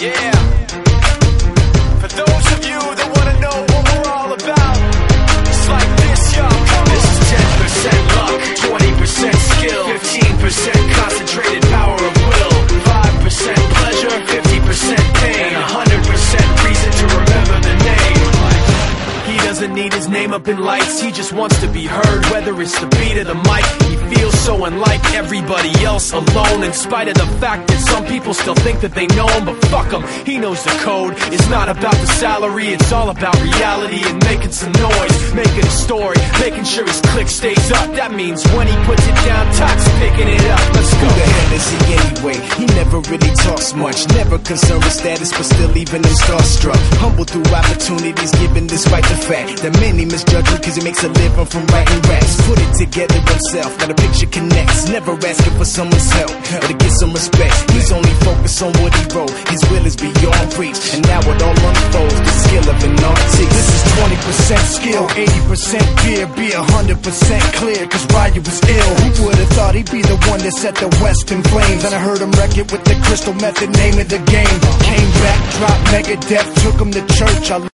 Yeah. For those of you that wanna know what we're all about, it's like this, y'all. This is 10% luck, 20% skill, 15% concentrated power of will, 5% pleasure, 50% pain, and 100% reason to remember the name. He doesn't need his name up in lights, he just wants to be heard, whether it's the beat of the mic. He feels so unlike everybody else, alone, in spite of the fact that some people still think that they know him. But fuck him, he knows the code. It's not about the salary, it's all about reality and making some noise, making a story, making sure his click stays up. That means when he puts it down, Tox picking it up. Let's go. Who the hell is he anyway? He never really talks much, never concerned with status, but still leaving him starstruck. Humble through opportunities given despite the fact that many misjudge him cause he makes a living from writing raps. Put it together himself, got a picture connects, never asking for someone's help or to get some respect. He's only focused on what he wrote, his will is beyond reach, and now it all unfolds, the skill of an artist. This is 20% skill, 80% fear, be 100% clear, cause Ryu was ill. Who would've thought he'd be the one that set the West in flames? And I heard him wreck it with the Crystal Method, name of the game. Came back, dropped Megadeth, took him to church.